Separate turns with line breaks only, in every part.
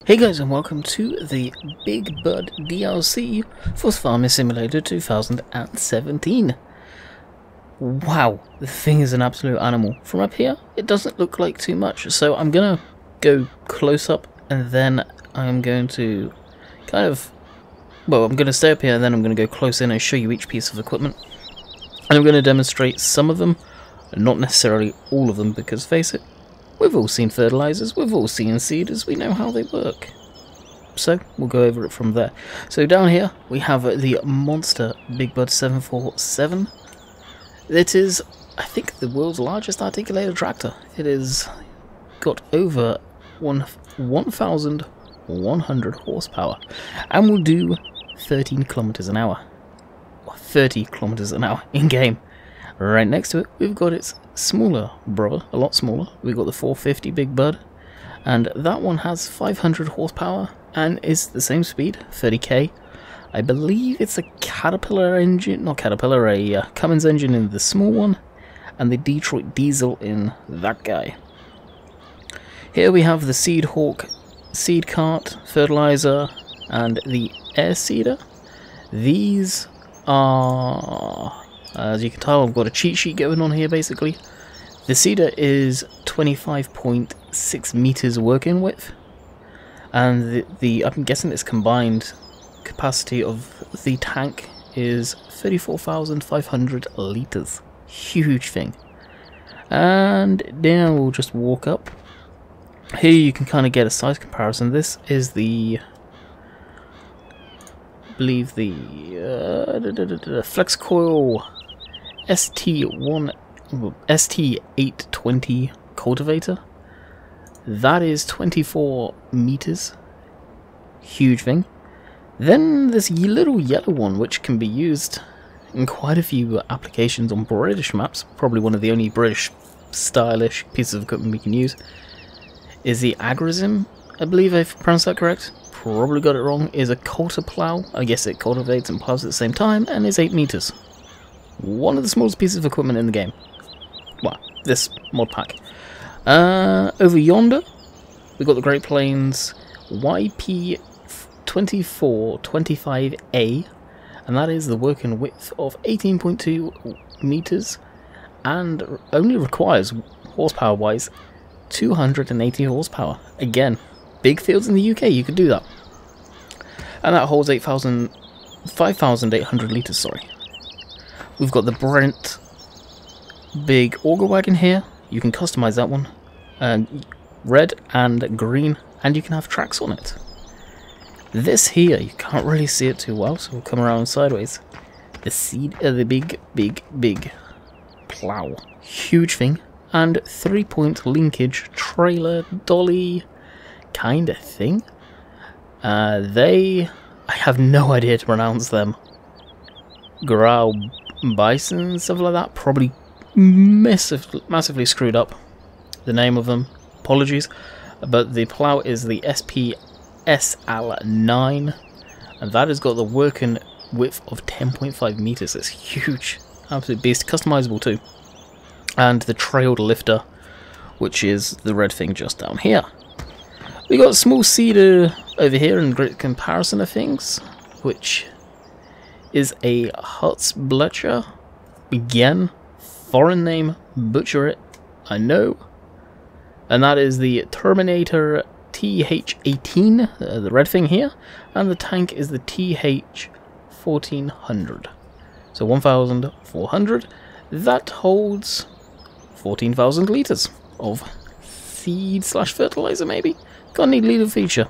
Hey guys, and welcome to the Big Bud DLC for Farming Simulator 2017. Wow, the thing is an absolute animal. From up here, it doesn't look like too much, so I'm gonna go close up and then I'm going to I'm gonna stay up here and then I'm gonna go close in and show you each piece of equipment. And I'm gonna demonstrate some of them, not necessarily all of them, because face it, we've all seen fertilizers, we've all seen seeders, we know how they work. So, we'll go over it from there. So down here, we have the Monster Big Bud 747. It is, I think, the world's largest articulated tractor. It has got over 1,100 horsepower, and will do 13 kilometers an hour. Or 30 kilometers an hour in-game. Right next to it, we've got its smaller brother, a lot smaller. We've got the 450 Big Bud, and that one has 500 horsepower and is the same speed, 30k. I believe it's a Caterpillar engine, not Caterpillar, a Cummins engine in the small one, and the Detroit diesel in that guy. Here we have the Seed Hawk seed cart, fertilizer, and the air seeder. These are, as you can tell, I've got a cheat sheet going on here basically. The seeder is 25.6 meters working width, and I'm guessing its combined capacity of the tank is 34,500 liters. Huge thing. And now we'll just walk up. Here you can kind of get a size comparison. This is the, I believe the Flex Coil ST820 cultivator. That is 24 meters. Huge thing. Then this little yellow one, which can be used in quite a few applications on British maps, probably one of the only British stylish pieces of equipment we can use, is the Agrism, I believe I've pronounced that correct. Probably got it wrong. Is a coulter plow. I guess it cultivates and plows at the same time, and is 8 meters. One of the smallest pieces of equipment in the game. Well, this mod pack. Over yonder, we've got the Great Plains YP2425A, and that is the working width of 18.2 meters, and only requires, horsepower-wise, 280 horsepower. Again, big fields in the UK, you could do that. And that holds 5,800 liters, sorry. We've got the Brent big auger wagon here. You can customize that one, red and green, and you can have tracks on it. This here, you can't really see it too well, so we'll come around sideways. The big plow, huge thing, and 3-point linkage trailer dolly kind of thing. I have no idea to pronounce them. Grau bison, stuff like that, probably massively screwed up the name of them, apologies, but the plow is the SPSL9, and that has got the working width of 10.5 meters. It's huge, absolute beast, customizable too. And the trailed lifter, which is the red thing just down here. We got a small seeder over here in great comparison of things, which is a Hutzblecher. Again, foreign name, butcher it, I know. And that is the Terminator TH18, the red thing here, and the tank is the TH1400. So 1,400. That holds 14,000 liters of feed/fertilizer, maybe. Got a neat little feature.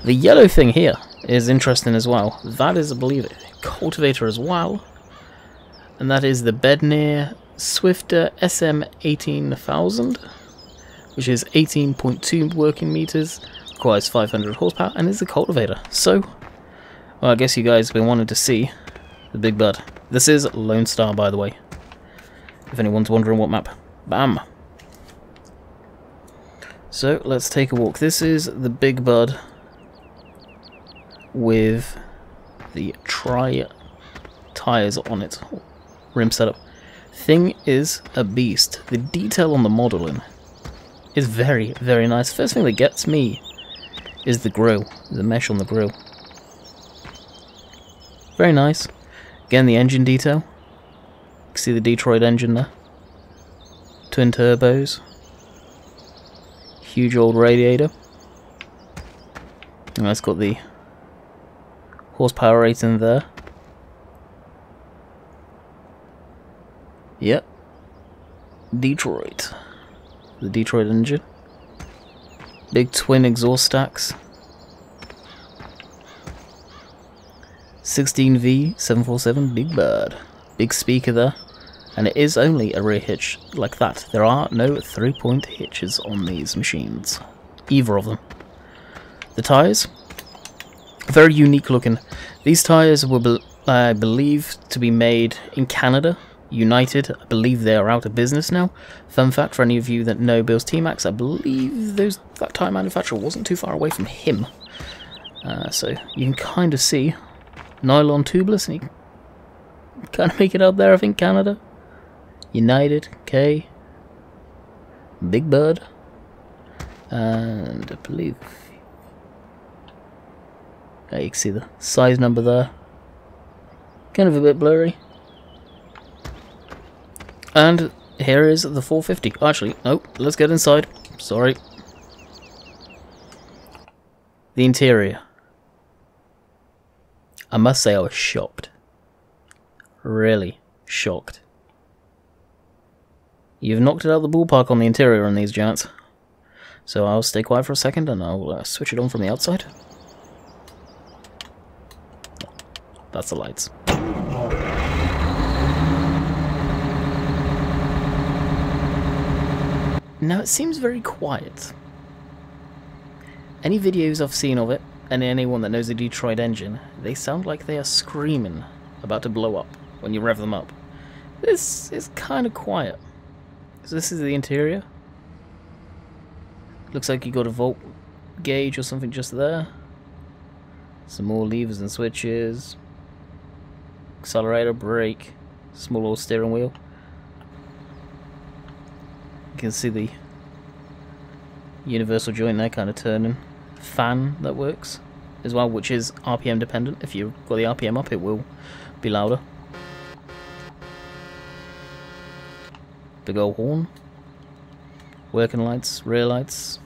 The yellow thing here is interesting as well. That is, I believe, a cultivator as well. And that is the Bednir Swifter SM18000, which is 18.2 working meters, requires 500 horsepower, and is a cultivator. So, well, I guess you guys have been wanting to see the Big Bud. This is Lone Star, by the way, if anyone's wondering what map. Bam! So, let's take a walk. This is the Big Bud with the tri-tires on it. Rim setup. Thing is a beast. The detail on the modeling is very, very nice. First thing that gets me is the grill, the mesh on the grill. Very nice. Again, the engine detail. You can see the Detroit engine there. Twin turbos. Huge old radiator. And that's got the horsepower rating there. Yep. Detroit. The Detroit engine. Big twin exhaust stacks. 16V 747 Big Bird. Big speaker there. And it is only a rear hitch like that. There are no 3-point hitches on these machines. Either of them. The tyres. Very unique looking. These tyres were, I believe, to be made in Canada. United. I believe they are out of business now. Fun fact for any of you that know Bill's T-Max, I believe that tyre manufacturer wasn't too far away from him. So you can kind of see nylon tubeless, and you can kind of make it out there, I think, Canada. United, K, Big Bird, and I believe you can see the size number there. Kind of a bit blurry. And here is the 450. Actually, nope, let's get inside. Sorry. The interior. I must say I was shocked. Really shocked. You've knocked it out of the ballpark on the interior on these giants. So I'll stay quiet for a second and I'll switch it on from the outside. That's the lights. Now it seems very quiet. Any videos I've seen of it, and anyone that knows the Detroit engine, they sound like they are screaming about to blow up when you rev them up. This is kind of quiet. So this is the interior. Looks like you got a volt gauge or something just there. Some more levers and switches. Accelerator, brake, small little steering wheel. You can see the universal joint there kind of turning. Fan that works as well, which is RPM dependent. If you've got the RPM up, it will be louder. Big old horn. Working lights, rear lights.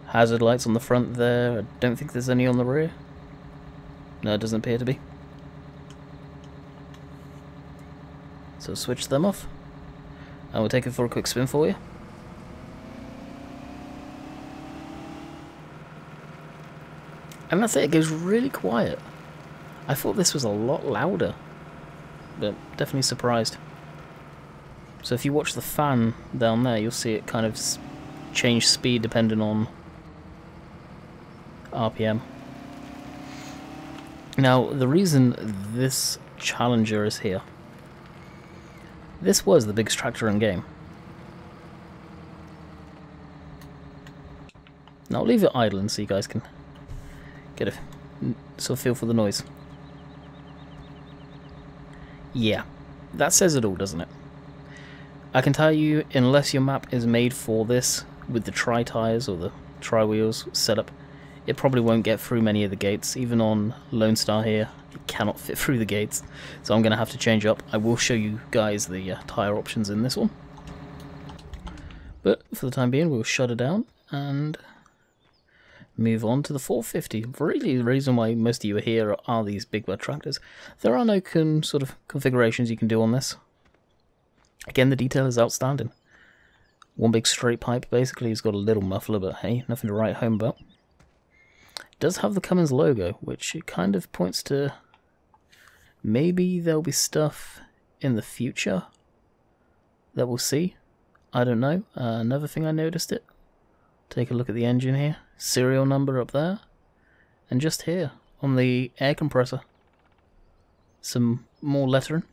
Hazard lights on the front there. I don't think there's any on the rear. No, it doesn't appear to be. So switch them off. And we'll take it for a quick spin for you. And that's it, it goes really quiet. I thought this was a lot louder, but definitely surprised. So if you watch the fan down there, you'll see it kind of change speed depending on RPM. Now, the reason this Challenger is here, this was the biggest tractor in game. Now I'll leave it idling so you guys can get a sort of feel for the noise. Yeah, that says it all, doesn't it? I can tell you, unless your map is made for this, with the tri-tires or the tri-wheels setup, it probably won't get through many of the gates. Even on Lone Star here, it cannot fit through the gates. So I'm going to have to change up. I will show you guys the tyre options in this one. But for the time being, we'll shut it down and move on to the 450. Really, the reason why most of you are here are these Big Bird tractors. There are no sort of configurations you can do on this. Again, the detail is outstanding. One big straight pipe, basically. He's got a little muffler, but hey, nothing to write home about. It does have the Cummins logo, which it kind of points to maybe there'll be stuff in the future that we'll see. I don't know. Another thing I noticed it. Take a look at the engine here. Serial number up there. And just here, on the air compressor, some more lettering.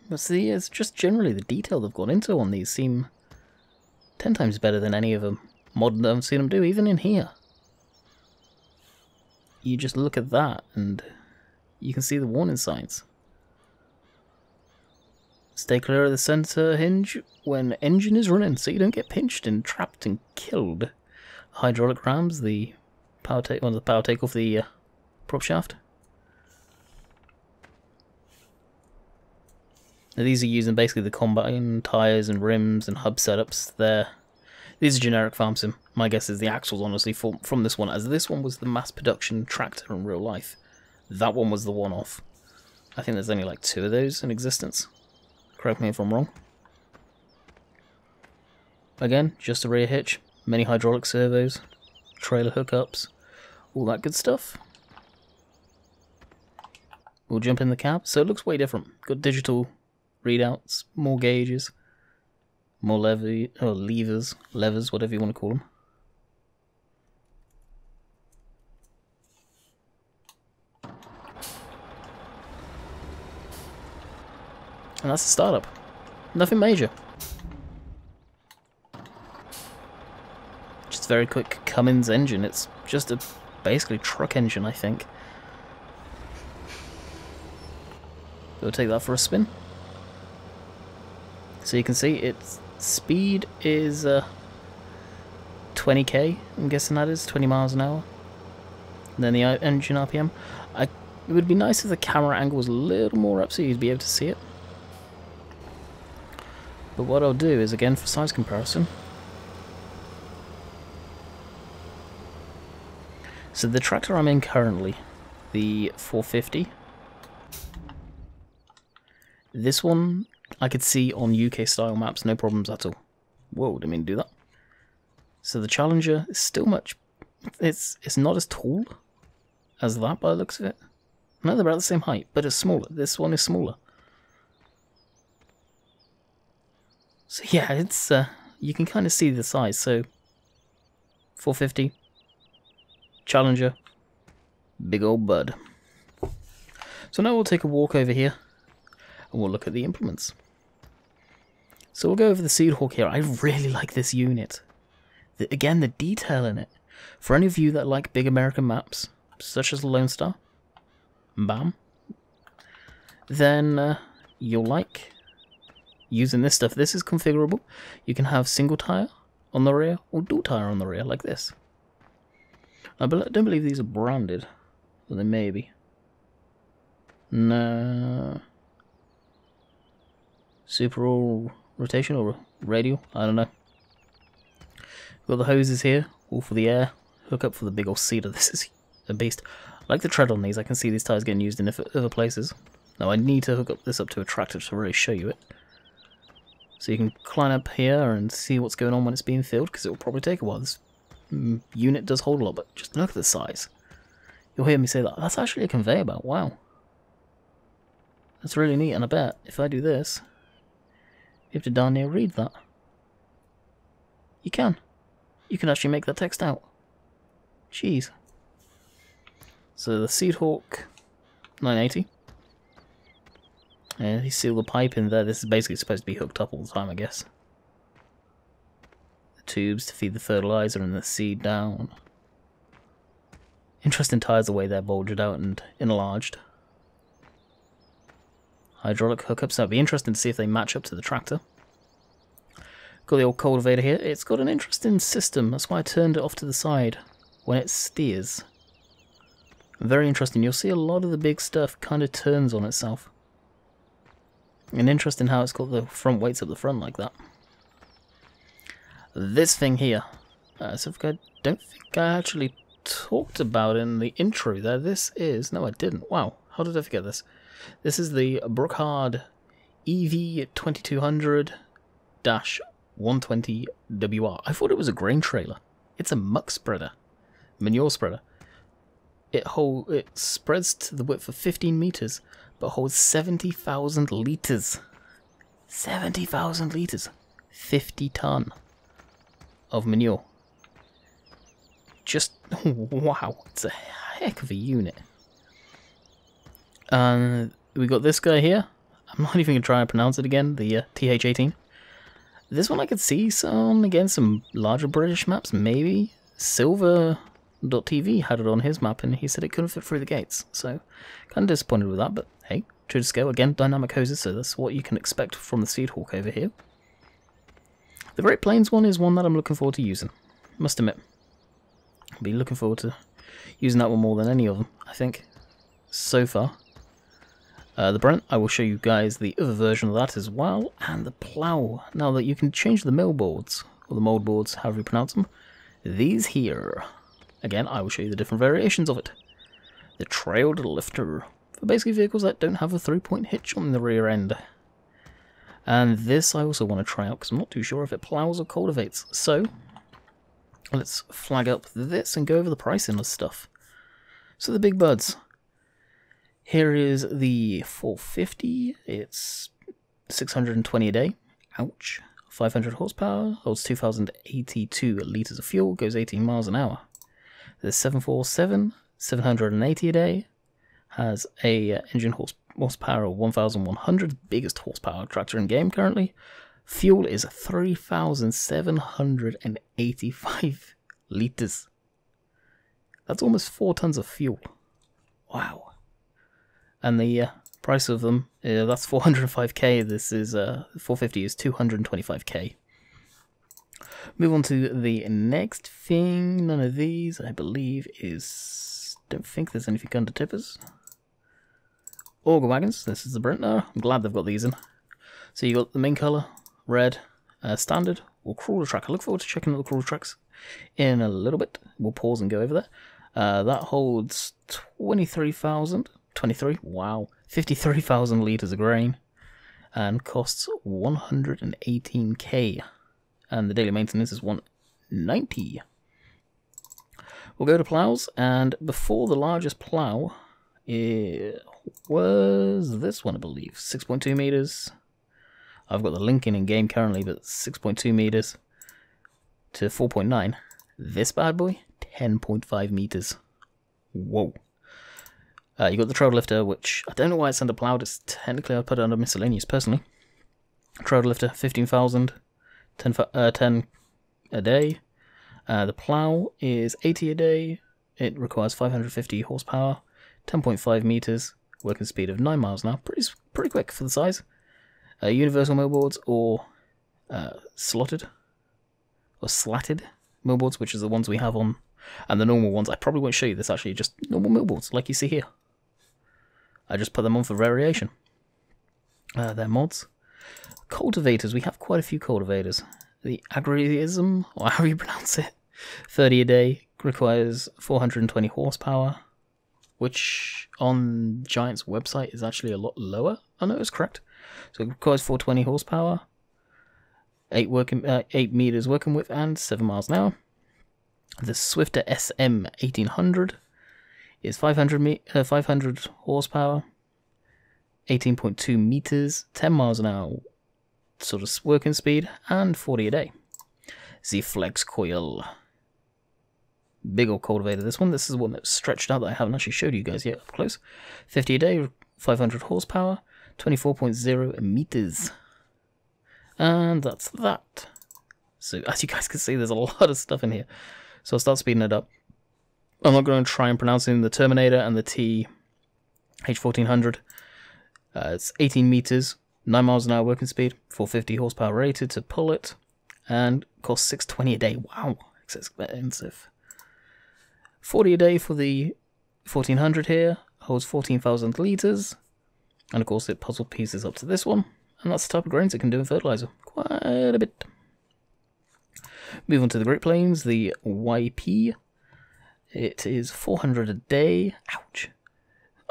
But see, it's just generally the detail they've gone into on these seem 10 times better than any of them modern I've seen them do, even in here. You just look at that and you can see the warning signs. Stay clear of the center hinge when engine is running, so you don't get pinched and trapped and killed. Hydraulic rams, the power take, well, the power take off the prop shaft. Now, these are using basically the combine tires and rims and hub setups there. These are generic farm sim. My guess is the axles, honestly, from this one, as this one was the mass production tractor in real life. That one was the one-off. I think there's only like 2 of those in existence. Correct me if I'm wrong. Again, just a rear hitch, many hydraulic servos, trailer hookups, all that good stuff. We'll jump in the cab, so it looks way different. Got digital readouts, more gauges, more levers, whatever you want to call them. And that's the startup. Nothing major. Just a very quick Cummins engine. It's just a basically truck engine, I think. We'll take that for a spin. So you can see its speed is 20k, I'm guessing that is, 20 miles an hour. And then the engine RPM. It would be nice if the camera angle was a little more up so you'd be able to see it. But what I'll do is, again, for size comparison. So the tractor I'm in currently, the 450. This one I could see on UK style maps, no problems at all. Whoa, didn't mean to do that. So the Challenger is still much... It's not as tall as that by the looks of it. No, they're about the same height, but it's smaller. This one is smaller. So yeah, it's you can kind of see the size. So 450, Challenger, big old bud. So now we'll take a walk over here and we'll look at the implements. So we'll go over the Seed Hawk here. I really like this unit. Again, the detail in it. For any of you that like big American maps, such as Lone Star, bam, then you'll like using this stuff. This is configurable. You can have single tire on the rear or dual tire on the rear, like this. I don't believe these are branded. Well, they may be. No. Super all rotation or radial? I don't know. Got the hoses here, all for the air. Hook up for the big old cedar. This is a beast. I like the tread on these. I can see these tires getting used in other places. Now I need to hook this up to a tractor to really show you it. So you can climb up here and see what's going on when it's being filled, because it will probably take a while. This unit does hold a lot, but just look at the size. You'll hear me say that. That's actually a conveyor belt. Wow. That's really neat, and I bet if I do this, you have to darn near read that. You can. You can actually make that text out. Jeez. So the Seed Hawk 980. And you seal the pipe in there. This is basically supposed to be hooked up all the time, I guess. The tubes to feed the fertilizer and the seed down. Interesting tires the way they're bulged out and enlarged. Hydraulic hookups. So it'd be interesting to see if they match up to the tractor. Got the old cultivator here. It's got an interesting system. That's why I turned it off to the side when it steers. Very interesting. You'll see a lot of the big stuff kind of turns on itself. And interesting how it's got the front weights up the front like that. This thing here. So I don't think I actually talked about it in the intro there. This is... No, I didn't. Wow. How did I forget this? This is the Brookhard EV 2200-120WR. I thought it was a grain trailer. It's a muck spreader. Manure spreader. It spreads to the width of 15 meters, but holds 70,000 liters. 70,000 liters. 50 ton of manure. Just, wow, it's a heck of a unit. We got this guy here. I'm not even going to try and pronounce it again, the TH18. This one I could see some larger British maps, maybe. Silver.tv had it on his map and he said it couldn't fit through the gates. So, kind of disappointed with that, but hey, true to scale. Again, dynamic hoses, so that's what you can expect from the Seed Hawk over here. The Great Plains one is one that I'm looking forward to using, must admit. I'll be looking forward to using that one more than any of them, I think, so far. The Brent, I will show you guys the other version of that as well, and the Plow. Now that you can change the mill boards, or the mold boards, however you pronounce them, these here. Again, I will show you the different variations of it. The Trailed Lifter, for basically vehicles that don't have a 3-point hitch on the rear end. And this I also want to try out, because I'm not too sure if it plows or cultivates. So, let's flag up this and go over the pricing of stuff. So the big buds. Here is the 450, it's 620 a day, ouch, 500 horsepower, holds 2,082 litres of fuel, goes 18 miles an hour. The 747, 780 a day, has a engine horsepower of 1,100, biggest horsepower tractor in game currently. Fuel is 3,785 litres. That's almost 4 tons of fuel. Wow. And the price of them, that's 405k, this is 450 is 225k. Move on to the next thing. None of these, I believe, is... don't think there's anything under tippers. Auger wagons, this is the Brentner. I'm glad they've got these in. So you got the main colour, red, standard, or crawler track. I look forward to checking out the crawler tracks in a little bit. We'll pause and go over there. That holds 23,000. 23, wow, 53,000 litres of grain, and costs 118k, and the daily maintenance is 190. We'll go to plows, and before the largest plow, it was this one, I believe, 6.2 meters. I've got the Lincoln in game currently, but 6.2 meters to 4.9. This bad boy, 10.5 meters. Whoa. You got the Trailed Lifter, which I don't know why it's under plowed. It's technically, I'd put it under miscellaneous personally. Trailed Lifter, 15,000, 10 a day. The plow is 80 a day. It requires 550 horsepower, 10.5 meters, working speed of 9 miles an hour. Pretty quick for the size. Universal millboards or slatted millboards, which is the ones we have on, and the normal ones. I probably won't show you this actually, just normal millboards like you see here. I just put them on for variation. They're mods. Cultivators, we have quite a few cultivators. The Agriism, or how you pronounce it, 30 a day, requires 420 horsepower, which on Giant's website is actually a lot lower. I know it's correct. So it requires 420 horsepower, 8 meters working width, and 7 miles an hour. The Swifter SM 1800 is 500 horsepower, 18.2 meters, 10 miles an hour sort of working speed, and 40 a day. The Flex Coil. Big old cultivator, this one. This is one that's stretched out that I haven't actually showed you guys yet up close. 50 a day, 500 horsepower, 24.0 meters. And that's that. So as you guys can see, there's a lot of stuff in here. So I'll start speeding it up. I'm not going to try and pronounce the Terminator and the TH1400. It's 18 meters, 9 miles an hour working speed, 450 horsepower rated to pull it, and costs 620 a day. Wow, it's expensive. 40 a day for the 1400 here, holds 14,000 litres, and of course it puzzle pieces up to this one, and that's the type of grains it can do in fertilizer. Quite a bit. Move on to the Great Plains, the YP. It is 400 a day. Ouch.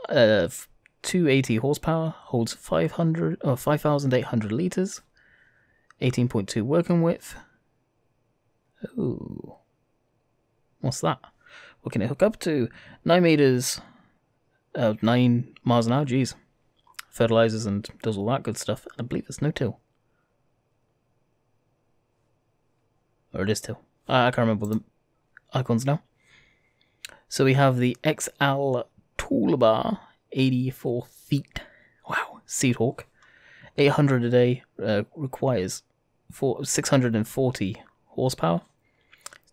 280 horsepower, holds 5,800 litres, 18.2 working width. Ooh. What's that? What can it hook up to? 9 meters, 9 miles an hour, geez. Fertilizers and does all that good stuff. And I believe there's no till. Or it is till. I can't remember the icons now. So we have the XL Toolbar, 84 feet. Wow, Seed Hawk. 800 a day, requires 640 horsepower.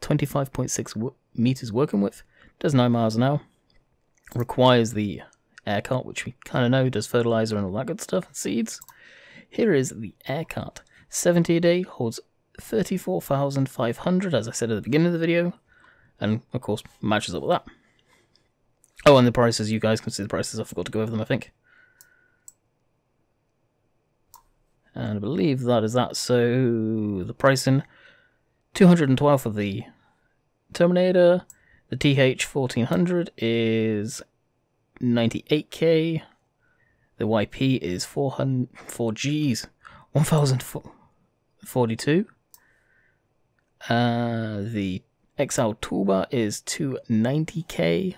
25.6 meters working width. Does 9 miles an hour. Requires the air cart, which we kind of know does fertilizer and all that good stuff, seeds. Here is the air cart. 70 a day, holds 34,500, as I said at the beginning of the video, and of course matches up with that. Oh, and the prices, you guys can see the prices, I forgot to go over them, I think. And I believe that is that, so the pricing, 212 for the Terminator, the TH1400 is 98k, the YP is 1,042, the XL Toolbar is 290k,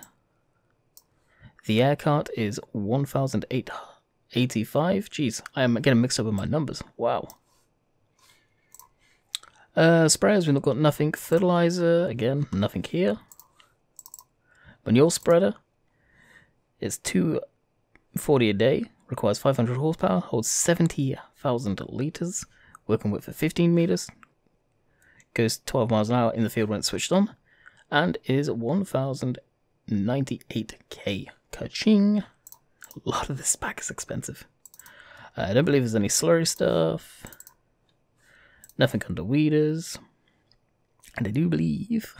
the air cart is 1,885, jeez, I am getting mixed up with my numbers, wow. Sprayers, we've got nothing. Fertilizer, again, nothing here. Manure spreader, it's 240 a day, requires 500 horsepower, holds 70,000 litres, working width of 15 meters, goes 12 miles an hour in the field when it's switched on, and is 1,098k. Ka-ching! A lot of this pack is expensive. I don't believe there's any slurry stuff. Nothing under weeders. And I do believe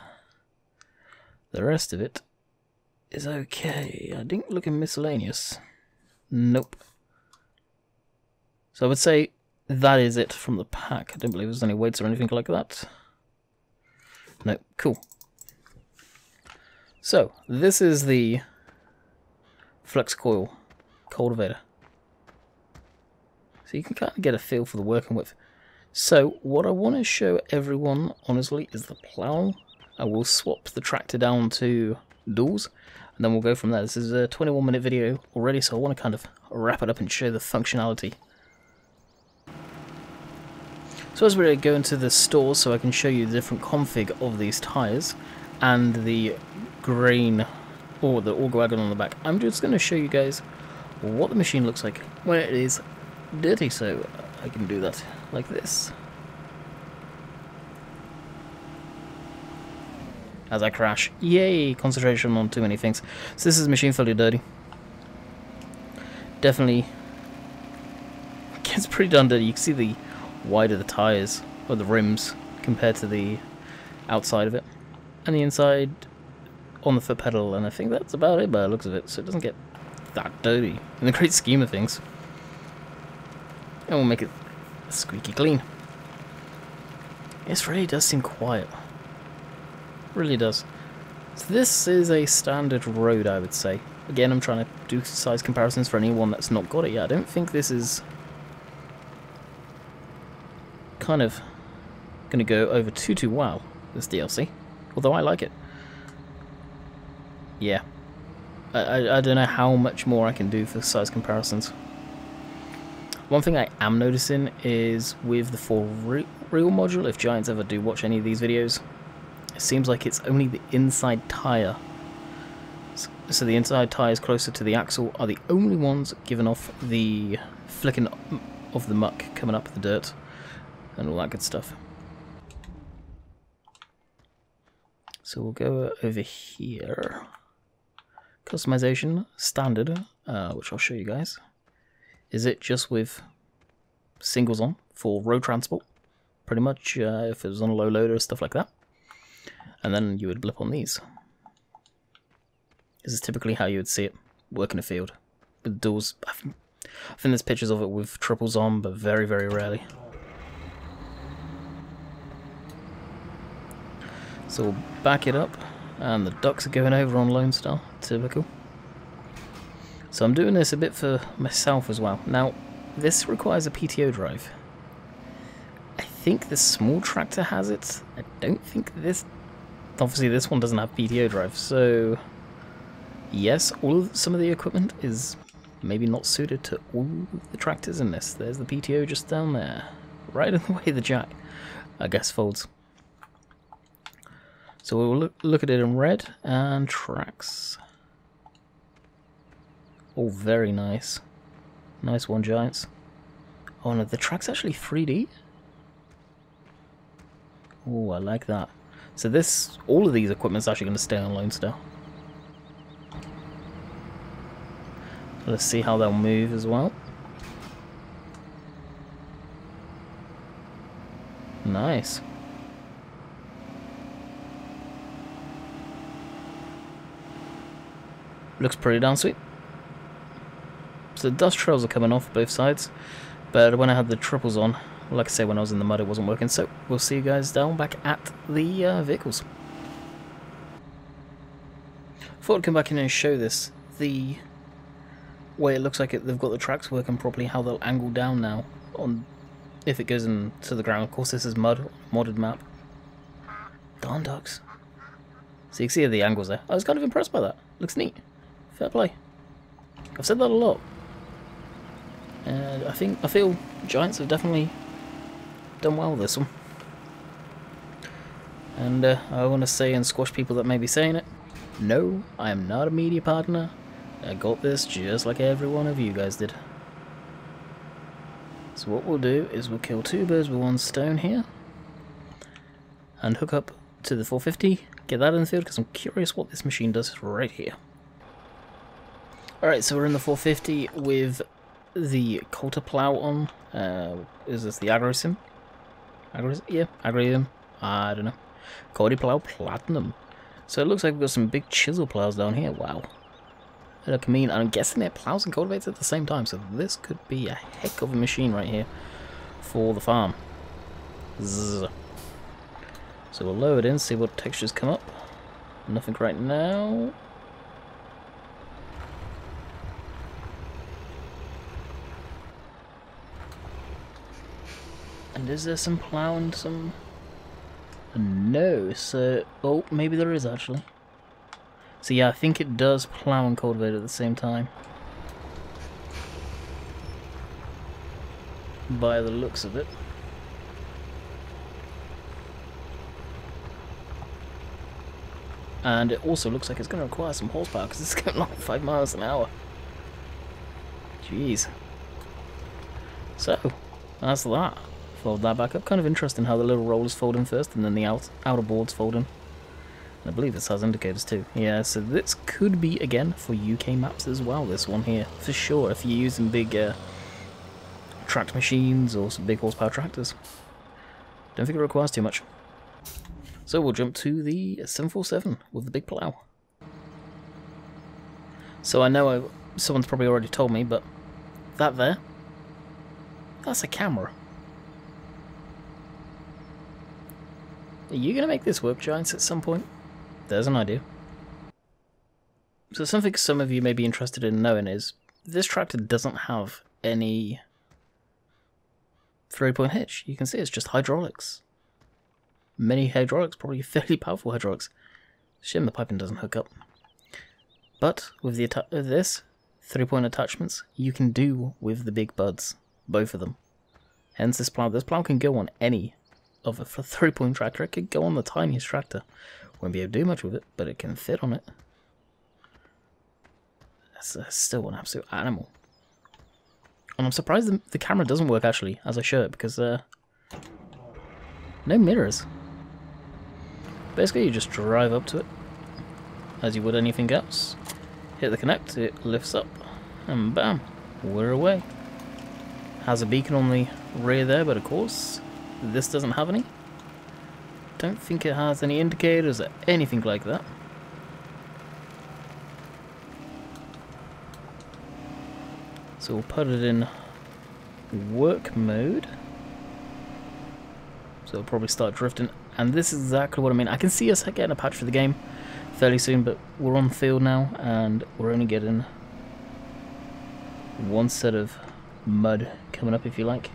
the rest of it is okay. I didn't look in miscellaneous. Nope. So I would say that is it from the pack. I don't believe there's any weights or anything like that. No, cool. So, this is the flex coil cultivator. So you can kind of get a feel for the working width. So, what I want to show everyone, honestly, is the plow. I will swap the tractor down to duals, and then we'll go from there. This is a 21-minute video already, so I want to kind of wrap it up and show the functionality. So as we're going to the store, so I can show you the different config of these tyres, and the grain, or the auger wagon on the back, I'm just going to show you guys what the machine looks like when it is dirty, so I can do that like this. As I crash. Yay! Concentration on too many things. So this is a machine fully dirty. Definitely gets pretty done dirty. You can see the wider the tyres, or the rims, compared to the outside of it. And the inside on the foot pedal, and I think that's about it by the looks of it. So it doesn't get that dirty in the great scheme of things. And we'll make it squeaky clean. This really does seem quiet. Really does. So this is a standard road, I would say. Again, I'm trying to do size comparisons for anyone that's not got it yet. I don't think this is kind of going to go over too well, this DLC. Although I like it. Yeah. I don't know how much more I can do for size comparisons. One thing I am noticing is with the for-real module, if Giants ever do watch any of these videos, it seems like it's only the inside tyre. So the inside tyres closer to the axle are the only ones giving off the flicking of the muck coming up the dirt and all that good stuff. So we'll go over here. Customization, standard, which I'll show you guys. Is it just with singles on for road transport? Pretty much, if it was on a low loader, stuff like that. And then you would blip on these. This is typically how you would see it work in a field. With duals, I think there's pictures of it with triples on, but very, very rarely. So we'll back it up, and the ducks are going over on Lone Star, typical. So I'm doing this a bit for myself as well. Now, this requires a PTO drive. I think the small tractor has it. I don't think this... Obviously this one doesn't have PTO drive, so... Yes, some of the equipment is maybe not suited to all the tractors in this. There's the PTO just down there. Right in the way the jack, I guess, folds. So we'll look at it in red, and tracks. Oh, very nice. Nice one, Giants. Oh no, the track's actually 3D? Oh, I like that. So this, all of these equipment's actually going to stay on Lone Star. Let's see how they'll move as well. Nice. Looks pretty darn sweet. So the dust trails are coming off both sides, but when I had the triples on, like I say, when I was in the mud it wasn't working, so we'll see you guys down back at the vehicles. Thought I'd come back in and show this, the way it looks like they've got the tracks working properly, how they'll angle down now on if it goes into the ground. Of course this is mud, modded map. Darn ducks. So you can see the angles there. I was kind of impressed by that. Looks neat. Fair play. I've said that a lot. And I feel Giants have definitely done well with this one. And I want to say and squash people that may be saying it. No, I am not a media partner. I got this just like every one of you guys did. So what we'll do is we'll kill two birds with one stone here. And hook up to the 450. Get that in the field because I'm curious what this machine does right here. Alright, so we're in the 450 with the Coulter plow on. Is this the Agrosim? Yeah, Agrosim. I don't know. Coulter plow Platinum. So it looks like we've got some big chisel plows down here. Wow. They look mean. And I'm guessing it plows and cultivates at the same time. So this could be a heck of a machine right here for the farm. Zzz. So we'll lower it in, see what textures come up. Nothing right now. And is there some plow and some... No, so... Oh, maybe there is actually. So yeah, I think it does plow and cultivate at the same time. By the looks of it. And it also looks like it's going to require some horsepower because it's going like 5 miles an hour. Jeez. So, that's that. Fold that back up. Kind of interesting how the little rollers fold in first and then the outer boards fold in. And I believe this has indicators too. Yeah, so this could be, again, for UK maps as well, this one here. For sure, if you're using big tracked machines or some big horsepower tractors. Don't think it requires too much. So we'll jump to the 747 with the big plow. So I know someone's probably already told me, but that there, that's a camera. Are you going to make this work, Giants, at some point? There's an idea. So something some of you may be interested in knowing is, this tractor doesn't have any 3-point hitch. You can see it's just hydraulics. Many hydraulics, probably fairly powerful hydraulics. Shame the piping doesn't hook up. But with this 3-point attachments, you can do with the big buds, both of them. Hence this plow. This plow can go on any of a 3-point tractor. It could go on the tiniest tractor. Won't be able to do much with it, but it can fit on it. That's still an absolute animal. And I'm surprised the camera doesn't work actually as I show it because no mirrors. Basically, you just drive up to it, as you would anything else. Hit the connect, it lifts up, and bam, we're away. Has a beacon on the rear there, but of course, this doesn't have any. Don't think it has any indicators or anything like that. So we'll put it in work mode. So it'll probably start drifting. And this is exactly what I mean. I can see us getting a patch for the game fairly soon, but we're on the field now, and we're only getting one set of mud coming up, if you like.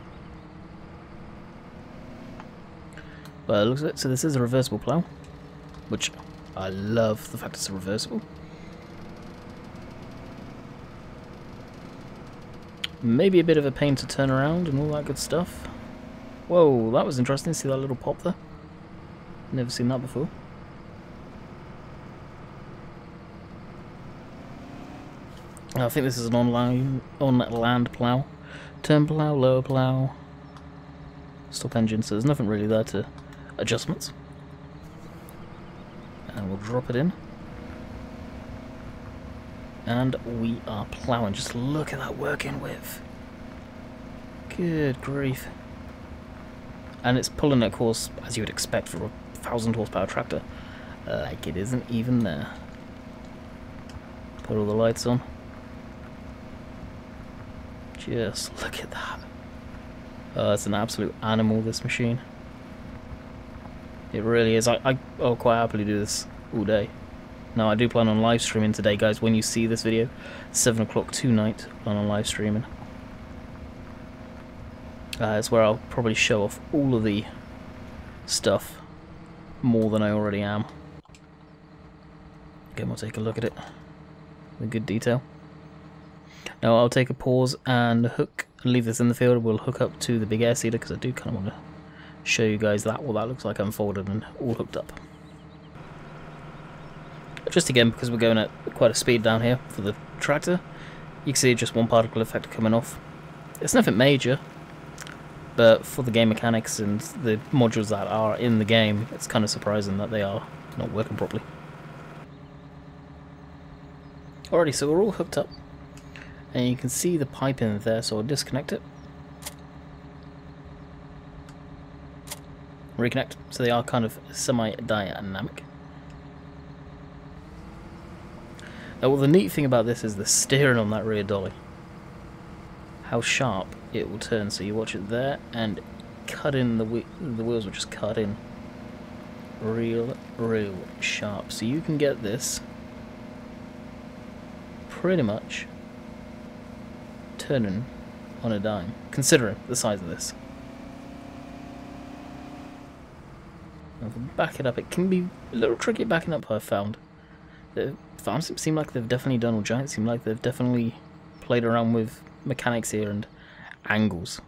But it looks like, so this is a reversible plow, which I love the fact it's a reversible. Maybe a bit of a pain to turn around and all that good stuff. Whoa, that was interesting. See that little pop there? Never seen that before. I think this is an on-land plow. Turn plow, lower plow, stop engine, so there's nothing really there to adjustments. And we'll drop it in. And we are ploughing. Just look at that working width. Good grief. And it's pulling, of course, as you would expect for a 1,000 horsepower tractor. Like it isn't even there. Put all the lights on. Just look at that. It's an absolute animal, this machine. It really is. I'll quite happily do this all day. Now, I do plan on live streaming today, guys. When you see this video, 7 o'clock tonight, plan on live streaming. It's where I'll probably show off all of the stuff more than I already am. Again, we'll take a look at it with good detail. Now, I'll take a pause and leave this in the field. We'll hook up to the big air seeder because I do kind of want to show you guys what that looks like unfolded and all hooked up. Just again, because we're going at quite a speed down here for the tractor, you can see just one particle effect coming off. It's nothing major, but for the game mechanics and the modules that are in the game, it's kind of surprising that they are not working properly. Alrighty, so we're all hooked up, and you can see the pipe in there, so I'll disconnect it. Reconnect, so they are kind of semi-dynamic. Now, well, the neat thing about this is the steering on that rear dolly. How sharp it will turn. So you watch it there, and cut in the wheels will just cut in real sharp. So you can get this pretty much turning on a dime, considering the size of this. Now, if we back it up, it can be a little tricky backing up, I've found. The farms seem like they've definitely done, or Giants seem like they've definitely played around with mechanics here and angles.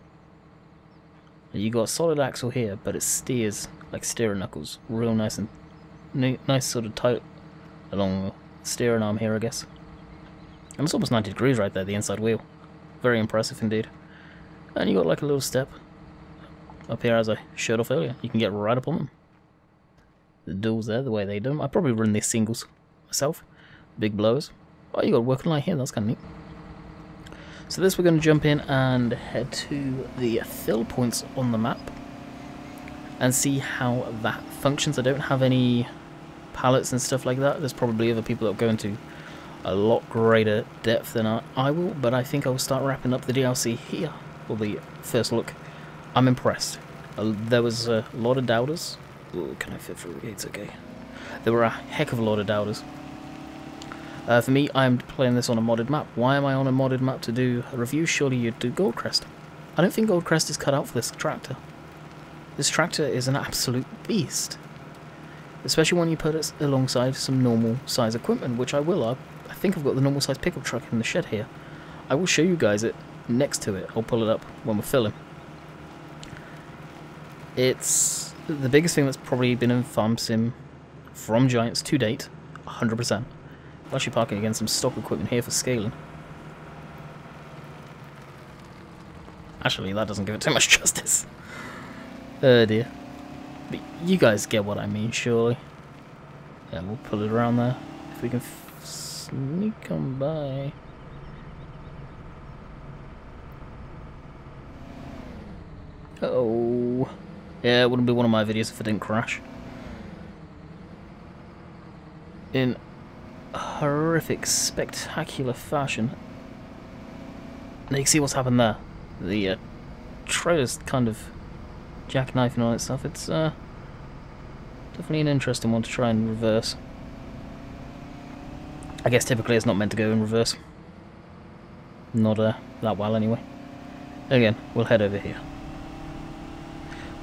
You got a solid axle here, but it steers like steering knuckles, real nice and nice sort of tight along the steering arm here, I guess. And it's almost 90 degrees right there, the inside wheel. Very impressive indeed. And you got like a little step up here, as I showed off earlier. You can get right up on them. The duals there, the way they do them. I probably run these singles myself. Big blowers. Oh, you got a working light here, that's kind of neat. So this, we're going to jump in and head to the fill points on the map and see how that functions. I don't have any pallets and stuff like that. There's probably other people that go into a lot greater depth than I will, but I think I'll start wrapping up the DLC here for the first look. I'm impressed. There was a lot of doubters. Ooh, can I fit through the gates? Okay. There were a heck of a lot of doubters. For me, I'm playing this on a modded map. Why am I on a modded map to do a review? Surely you'd do Goldcrest. I don't think Goldcrest is cut out for this tractor. This tractor is an absolute beast. Especially when you put it alongside some normal size equipment, which I will. I think I've got the normal size pickup truck in the shed here. I will show you guys it next to it. I'll pull it up when we're filling. It's the biggest thing that's probably been in Farm Sim from Giants to date, 100%. I'm actually parking against some stock equipment here for scaling. Actually, that doesn't give it too much justice. Oh dear. But you guys get what I mean, surely. Yeah, we'll pull it around there. If we can sneak on by. Uh-oh. Yeah, it wouldn't be one of my videos if it didn't crash. In horrific, spectacular fashion. Now you can see what's happened there. The trailer's kind of jackknifing on itself. It's definitely an interesting one to try and reverse. I guess typically it's not meant to go in reverse. Not that well anyway. Again, we'll head over here.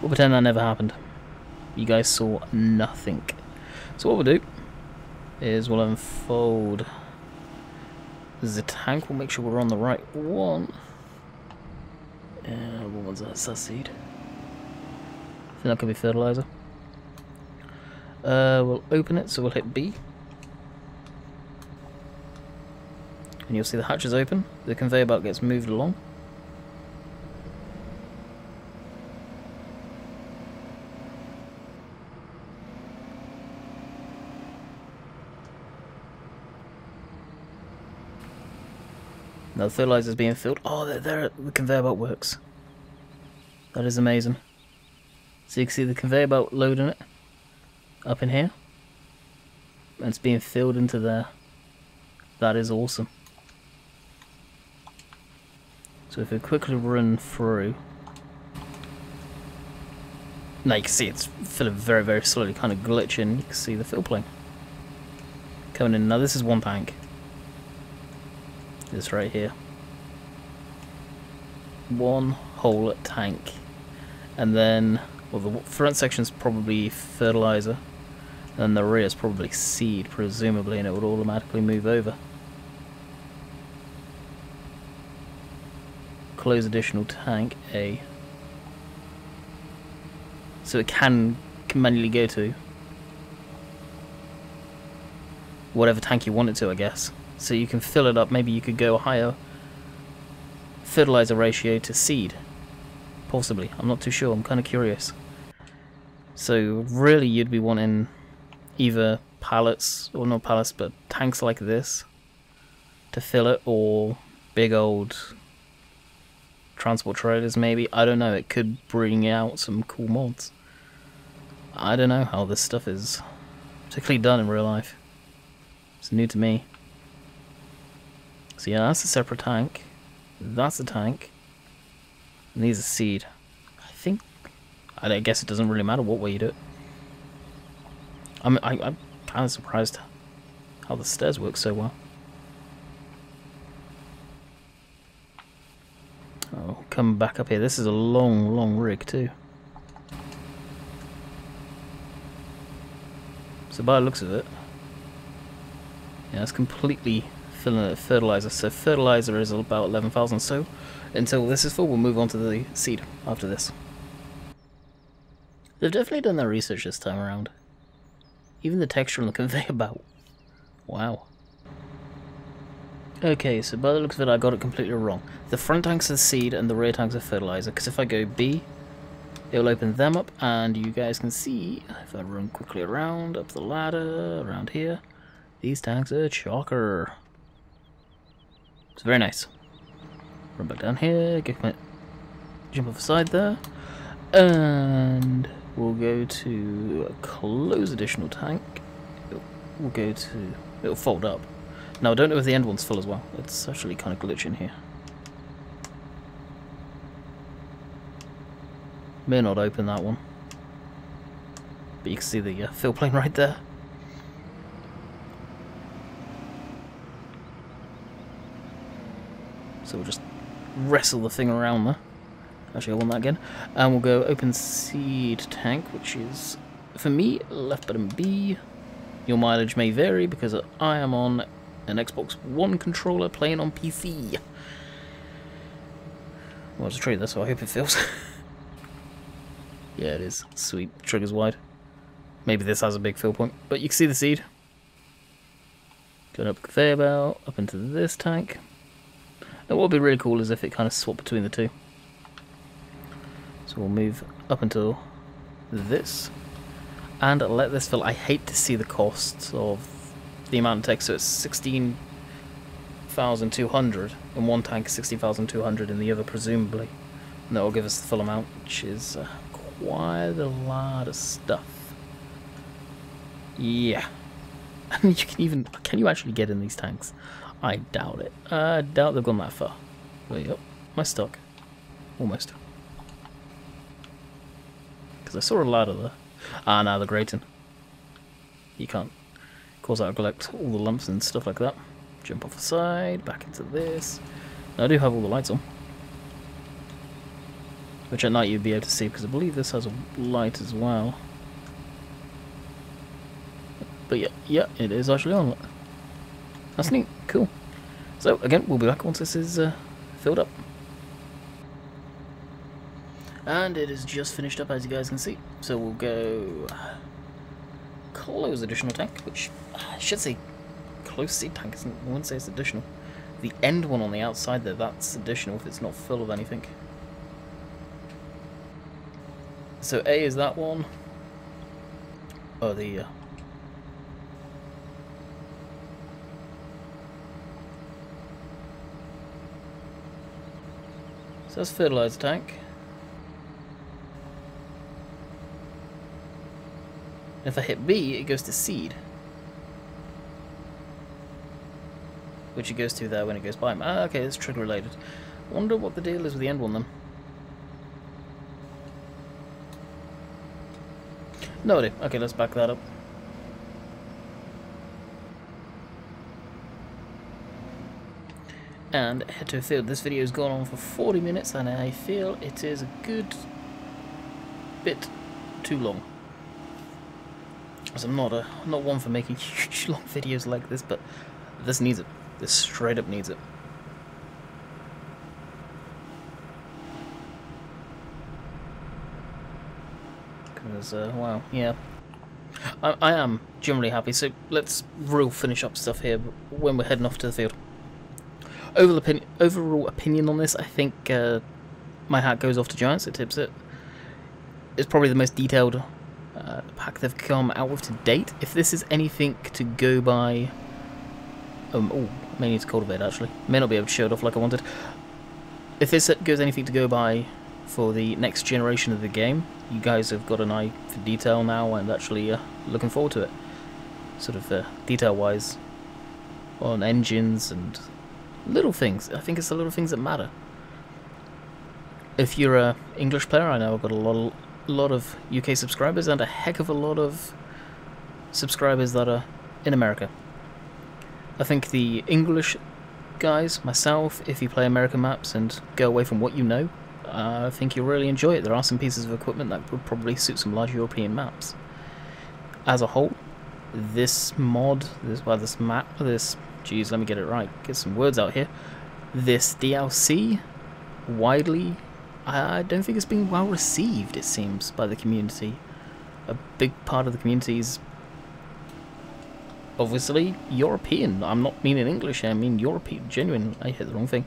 We'll pretend that never happened. You guys saw nothing. So what we'll do is we'll unfold the tank. We'll make sure we're on the right one. What one's that? Seed. I think that could be fertilizer. We'll open it, so we'll hit B. And you'll see the hatch is open. The conveyor belt gets moved along. Now the fertilizer's being filled. Oh, there the conveyor belt works. That is amazing. So you can see the conveyor belt loading it up in here. And it's being filled into there. That is awesome. So if we quickly run through. Now you can see it's filling very, very slowly, kind of glitching. You can see the fill plane coming in. Now this is one tank. This right here. One whole tank. And then, well, the front section's probably fertilizer. And the rear is probably seed, presumably, and it would automatically move over. Close additional tank, A. So it can manually go to whatever tank you want it to, I guess. So you can fill it up. Maybe you could go a higher fertilizer ratio to seed. Possibly. I'm not too sure. I'm kind of curious. So really you'd be wanting either pallets, or not pallets, but tanks like this to fill it, or big old transport trailers maybe. I don't know. It could bring out some cool mods. I don't know how this stuff is particularly done in real life. It's new to me. So yeah, that's a separate tank. That's a tank. And these are seed. I guess it doesn't really matter what way you do it. I'm kind of surprised how the stairs work so well. Oh, come back up here. This is a long, long rig too. So by the looks of it, yeah, it's completely filling it with fertilizer. So fertilizer is about 11,000. So until this is full, we'll move on to the seed after this. They've definitely done their research this time around. Even the texture on the conveyor belt. Wow. Okay, so by the looks of it, I got it completely wrong. The front tanks are seed and the rear tanks are fertilizer. Because if I go B, it will open them up, and you guys can see, if I run quickly around, up the ladder, around here, these tanks are chocker. It's very nice. Run back down here, jump off the side there, and we'll go to a close additional tank. We'll go to, it'll fold up. Now I don't know if the end one's full as well. It's actually kind of glitching here. May not open that one, but you can see the fill plane right there. So we'll just wrestle the thing around there. Actually, I want that again. And we'll go open seed tank, which is, for me, left button B. Your mileage may vary because I am on an Xbox One controller playing on PC. Well, I'll just trade this, so I hope it feels. Yeah, it is. Sweet. Trigger's wide. Maybe this has a big fill point, but you can see the seed. Going up the conveyor belt, up into this tank. And what would be really cool is if it kind of swapped between the two. So we'll move up until this. And let this fill. I hate to see the cost of the amount of text, so it's 16,200 in one tank, 16,200 in the other, presumably. And that will give us the full amount, which is quite a lot of stuff. Yeah. And you can you actually get in these tanks? I doubt it. I doubt they've gone that far. Wait, oh, am I stuck? Almost. Because I saw a ladder there. Ah, now they're grating. You can't. Of course, I'll collect all the lumps and stuff like that. Jump off the side, back into this. Now, I do have all the lights on. Which at night you'd be able to see, because I believe this has a light as well. But yeah, it is actually on. That's neat. Cool. So, again, we'll be back once this is filled up. And it is just finished up, as you guys can see. So we'll go close additional tank, which I should say close seed tank. I wouldn't say it's additional. The end one on the outside there, that's additional if it's not full of anything. So A is that one. Oh, the So that's fertilizer tank. If I hit B, it goes to seed. Which it goes to there when it goes by. Ah, okay, it's trigger related. Wonder what the deal is with the end one then. No idea. Okay, let's back that up. And head to a field. This video has gone on for 40 minutes and I feel it is a good bit too long. As I'm not one for making huge long videos like this, but this needs it. This straight up needs it. Because, wow, yeah. I am generally happy, so let's real finish up stuff here when we're heading off to the field. Overall opinion on this, I think my hat goes off to Giants. It tips it. It's probably the most detailed pack they've come out with to date. If this is anything to go by... oh, may need to cultivate actually. May not be able to show it off like I wanted. If this goes anything to go by for the next generation of the game, you guys have got an eye for detail now and actually looking forward to it. Sort of detail-wise on engines and little things. I think it's the little things that matter. If you're an English player, I know I've got a lot of UK subscribers and a heck of a lot of subscribers that are in America. I think the English guys, myself, if you play American maps and go away from what you know, I think you'll really enjoy it. There are some pieces of equipment that would probably suit some large European maps. As a whole, this mod, geez, let me get it right, get some words out here. This DLC, widely, I don't think it's been well received, it seems, by the community. A big part of the community is obviously European. I'm not meaning English, I mean European. Genuine, I hit the wrong thing.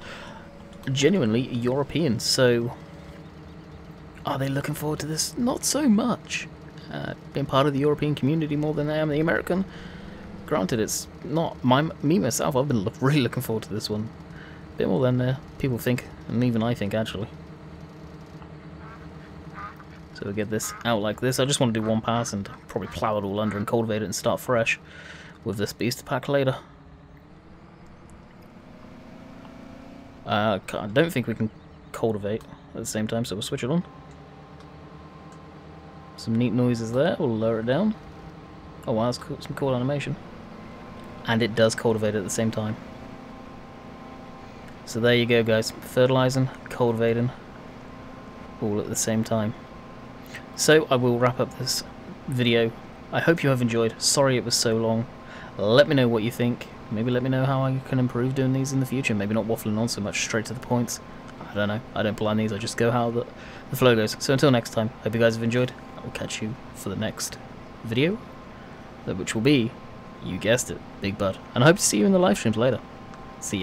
Genuinely European, so are they looking forward to this? Not so much. Being part of the European community more than I am the American. Granted, it's not me myself. I've been really looking forward to this one. A bit more than people think, and even I think actually. So we get this out like this. I just want to do one pass and probably plow it all under and cultivate it and start fresh with this beast pack later. I don't think we can cultivate at the same time, so we'll switch it on. Some neat noises there. We'll lower it down. Oh wow, that's cool. Some cool animation. And it does cultivate at the same time. So there you go, guys. Fertilizing, cultivating, all at the same time. So I will wrap up this video. I hope you have enjoyed. Sorry it was so long. Let me know what you think. Maybe let me know how I can improve doing these in the future. Maybe not waffling on so much, straight to the points. I don't know. I don't plan these. I just go how the flow goes. So until next time, hope you guys have enjoyed. I will catch you for the next video, which will be, you guessed it, Big Bud. And I hope to see you in the live streams later. See ya.